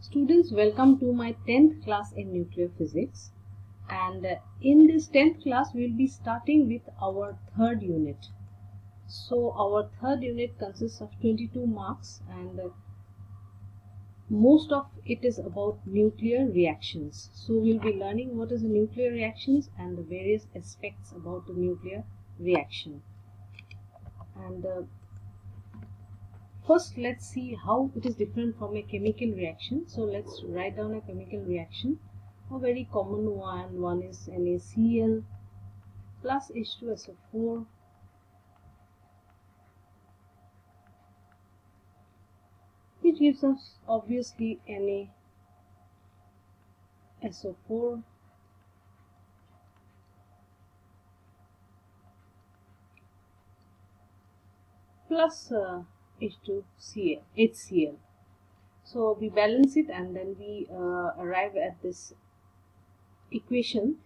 Students, welcome to my 10th class in nuclear physics, and in this 10th class we will be starting with our third unit. So our third unit consists of 22 marks, and most of it is about nuclear reactions. So we will be learning what is a nuclear reactions and the various aspects about the nuclear reaction. And first, let's see how it is different from a chemical reaction. So let's write down a chemical reaction. A very common one is NaCl plus H2SO4 which gives us obviously NaSO4 plus HCl. So we balance it and then we arrive at this equation.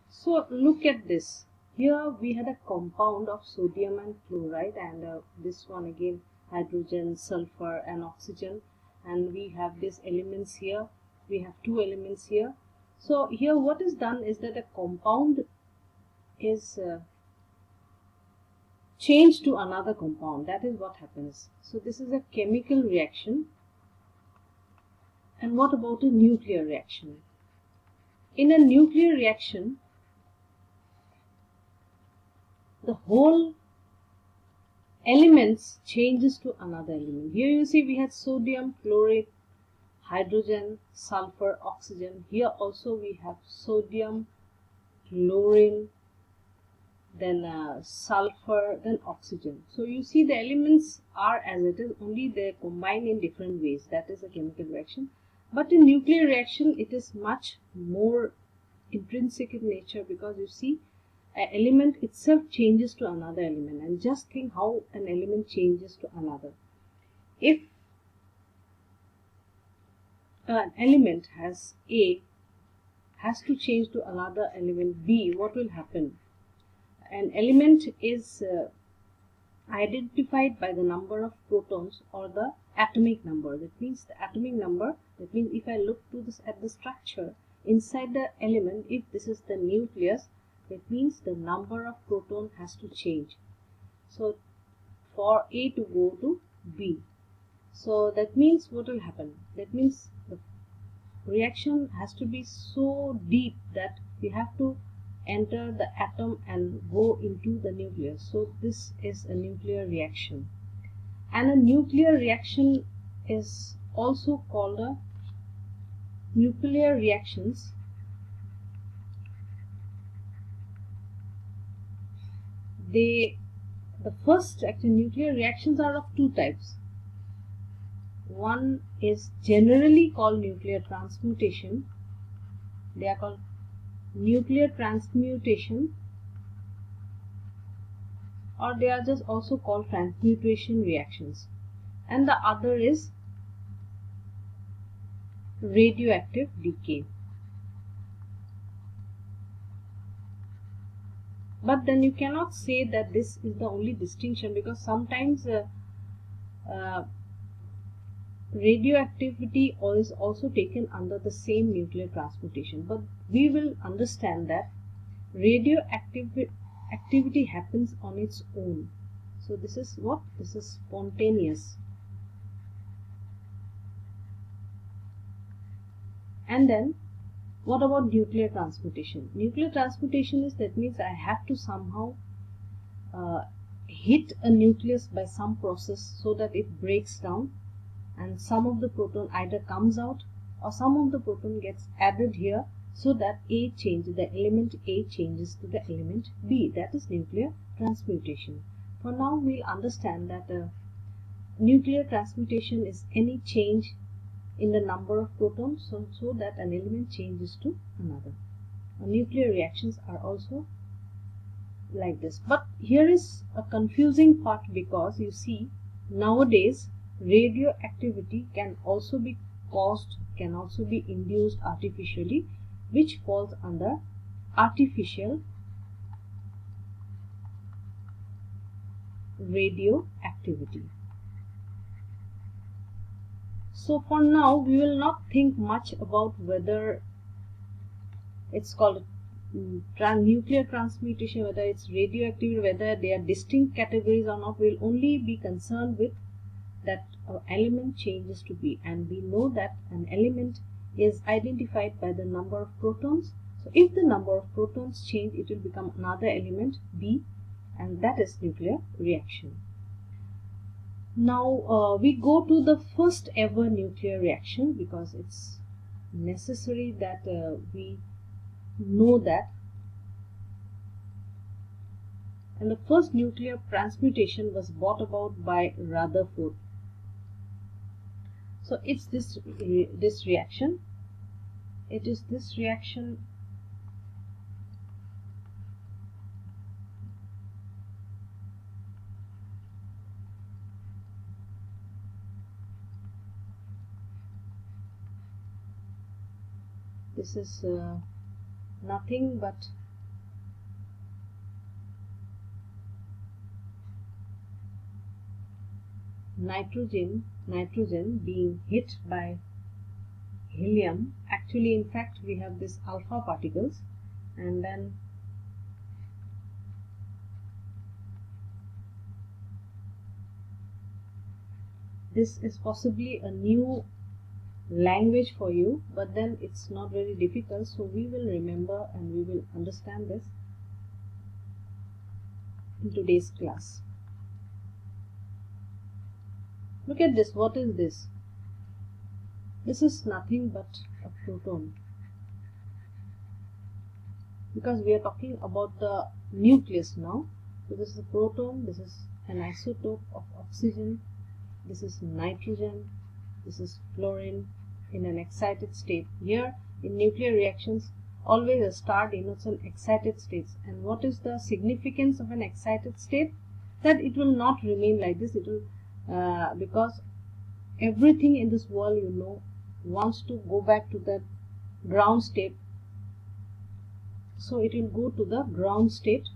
So look at this. Here we had a compound of sodium and chloride, and this one again hydrogen, sulfur and oxygen, and we have these elements here. We have two elements here. So here what is done is that a compound is changed to another compound. That is what happens. So this is a chemical reaction. And what about a nuclear reaction? In a nuclear reaction, the whole elements changes to another element. Here you see we had sodium, chloride, hydrogen, sulfur, oxygen. Here also we have sodium, chlorine, then sulfur, then oxygen. So you see the elements are as it is, only they combine in different ways. That is a chemical reaction. But in nuclear reaction it is much more intrinsic in nature, because you see an element itself changes to another element. And just think how an element changes to another. If an element has A has to change to another element B, what will happen? An element is identified by the number of protons or the atomic number. That means the atomic number, that means if I look to this at the structure inside the element, if this is the nucleus, that means the number of proton has to change. So for A to go to B. So that means what will happen? That means the reaction has to be so deep that we have to enter the atom and go into the nucleus. So this is a nuclear reaction. And a nuclear reaction is also called a nuclear reactions. The first actually nuclear reactions are of two types. One is generally called nuclear transmutation. They are called nuclear transmutation, or they are just also called transmutation reactions. And the other is radioactive decay. But then you cannot say that this is the only distinction, because sometimes radioactivity is also taken under the same nuclear transmutation. But we will understand that radioactivity happens on its own. So this is what? This is spontaneous. And then what about nuclear transmutation? Nuclear transmutation is, that means I have to somehow hit a nucleus by some process so that it breaks down, and some of the proton either comes out or some of the proton gets added here, so that the element A changes to the element B. That is nuclear transmutation. For now we'll understand that nuclear transmutation is any change in the number of protons so that an element changes to another. Nuclear reactions are also like this. But here is a confusing part, because you see nowadays radioactivity can also be caused, can also be induced artificially, which falls under artificial radioactivity. So for now we will not think much about whether it's called nuclear transmutation, whether it's radioactive, whether they are distinct categories or not. We'll only be concerned with that element changes to B, and we know that an element is identified by the number of protons. So if the number of protons change, it will become another element B, and that is nuclear reaction. Now we go to the first ever nuclear reaction, because it's necessary that we know that. And the first nuclear transmutation was brought about by Rutherford. So it's this reaction. It is this reaction. This is nothing but nitrogen being hit by helium. Actually, in fact, we have this alpha particles, and then this is possibly a new language for you, but then it's not very difficult, so we will remember and we will understand this in today's class. Look at this. What is this? This is nothing but a proton, because we are talking about the nucleus now. So this is a proton, this is an isotope of oxygen, this is nitrogen, this is fluorine in an excited state. Here in nuclear reactions, always a star denotes an excited state. And what is the significance of an excited state? That it will not remain like this. It will because everything in this world, you know, wants to go back to the ground state. So it will go to the ground state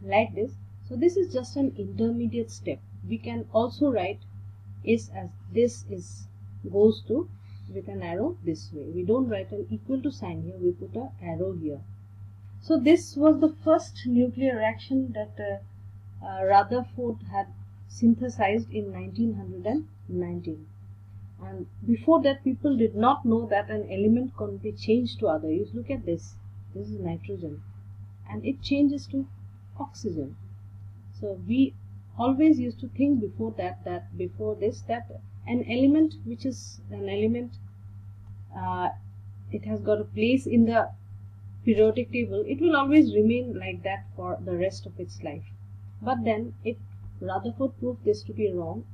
like this. So this is just an intermediate step. We can also write is as this is goes to with an arrow this way. We don't write an equal to sign here, we put an arrow here. So this was the first nuclear reaction that Rutherford had synthesized in 1919. And before that, people did not know that an element can be changed to other. You look at this. This is nitrogen, and it changes to oxygen. So we always used to think before that an element which is an element, it has got a place in the periodic table. It will always remain like that for the rest of its life. But then Rutherford proved this to be wrong,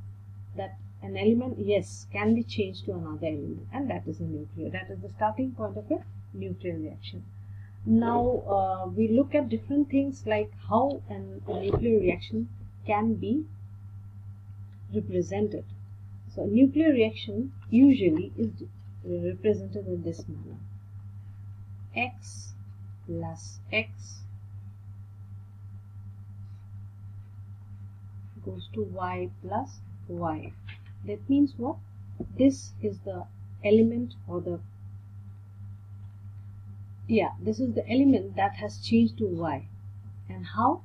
that an element, yes, can be changed to another element, and that is a nuclear. That is the starting point of a nuclear reaction. Now we look at different things like how a nuclear reaction can be represented. So a nuclear reaction usually is represented in this manner: X plus X goes to Y plus Y. That means what? This is the element, or this is the element that has changed to Y. And how?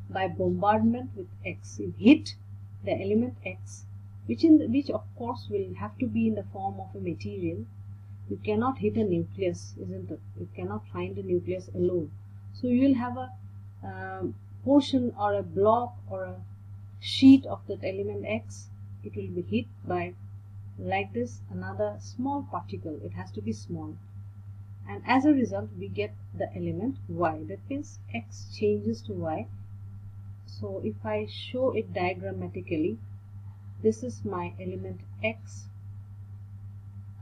By bombardment with X. You hit the element X, which of course will have to be in the form of a material. You cannot hit a nucleus, isn't it? You cannot find a nucleus alone. So you will have a portion or a block or a sheet of that element X. It will be hit by, like this, another small particle. It has to be small, and as a result we get the element Y. That means X changes to Y. So if I show it diagrammatically, this is my element X.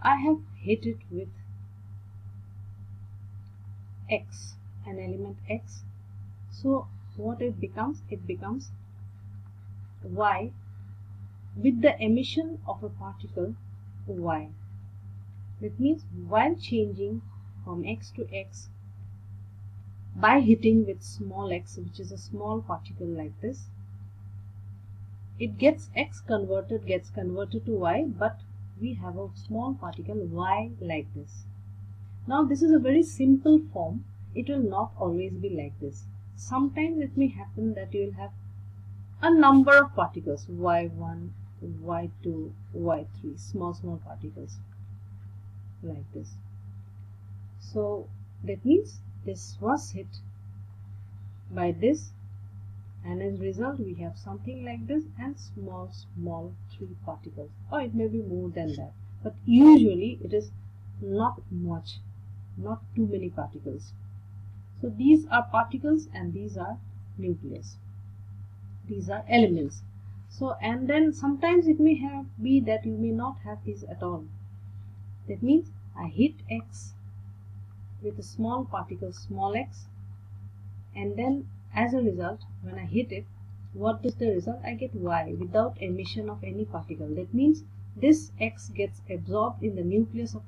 I have hit it with X, an element X. So what it becomes? It becomes Y with the emission of a particle Y. That means while changing from X to X, by hitting with small x, which is a small particle like this, it gets X gets converted to Y, but we have a small particle y like this. Now this is a very simple form. It will not always be like this. Sometimes it may happen that you will have a number of particles, y1, y2, y3, small particles like this. So that means this was hit by this, and as a result we have something like this and small 3 particles, or it may be more than that, but usually it is not much, not too many particles. So these are particles and these are nucleus, these are elements. So and then sometimes it may be that you may not have these at all. That means I hit X with a small particle small x, and then as a result when I hit it, what is the result? I get Y without emission of any particle. That means this X gets absorbed in the nucleus of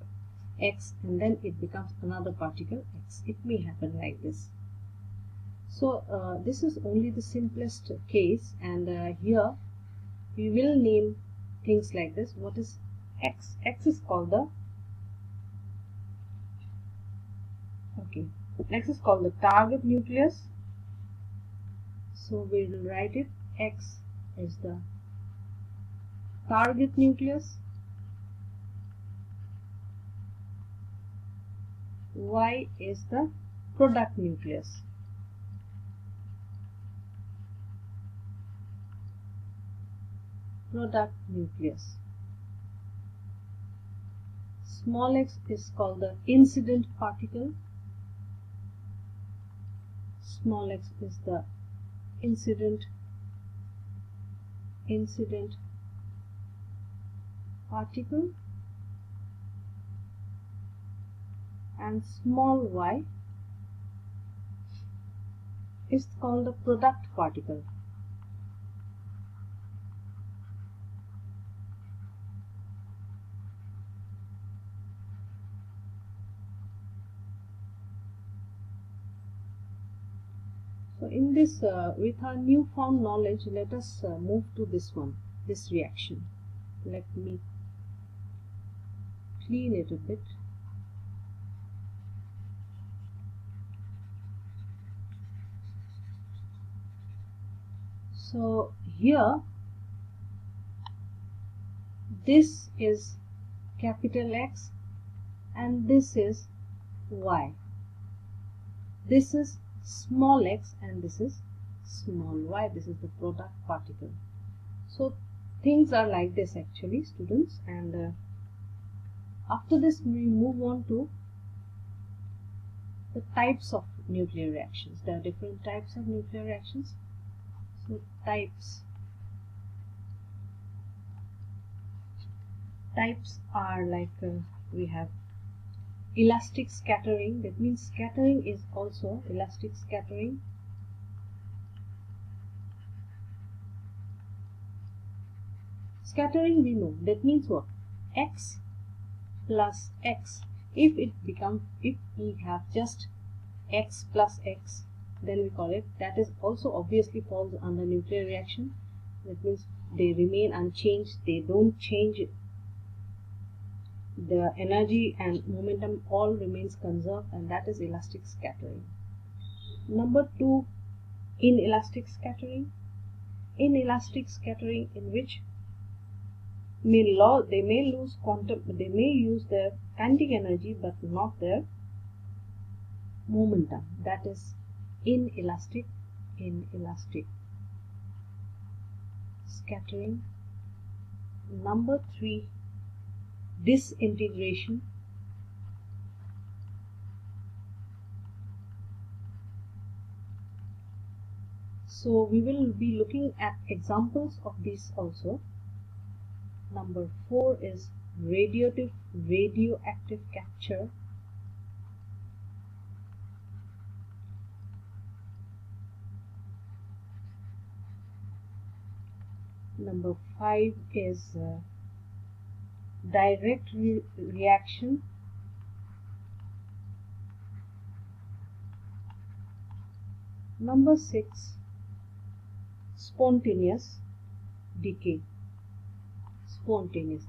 X and then it becomes another particle X. It may happen like this. So this is only the simplest case, and here we will name things like this. What is X? X is called the X is called the target nucleus. So we will write it, X is the target nucleus, Y is the product nucleus. Product nucleus. Small x is called the incident particle. Small x is the incident particle, and small y is called the product particle. So in this, with our newfound knowledge, let us move to this one, this reaction. Let me clean it a bit. So here, this is capital X and this is Y. This is small x and this is small y. This is the product particle. So things are like this actually, students, and after this we move on to the types of nuclear reactions. There are different types of nuclear reactions. So types are like we have elastic scattering. That means scattering is also elastic scattering. Scattering we know, that means what? X plus X. If we have just X plus X, then we call it, that is also obviously falls under nuclear reaction. That means they remain unchanged, they don't change, the energy and momentum all remains conserved, and that is elastic scattering. Number 2, inelastic scattering. Inelastic scattering, in which they may lose quantum, they may use their kinetic energy but not their momentum. That is inelastic scattering. Number 3, disintegration. So we will be looking at examples of these also. Number 4 is radioactive capture. Number 5 is direct reaction. Number 6, spontaneous decay. Spontaneous.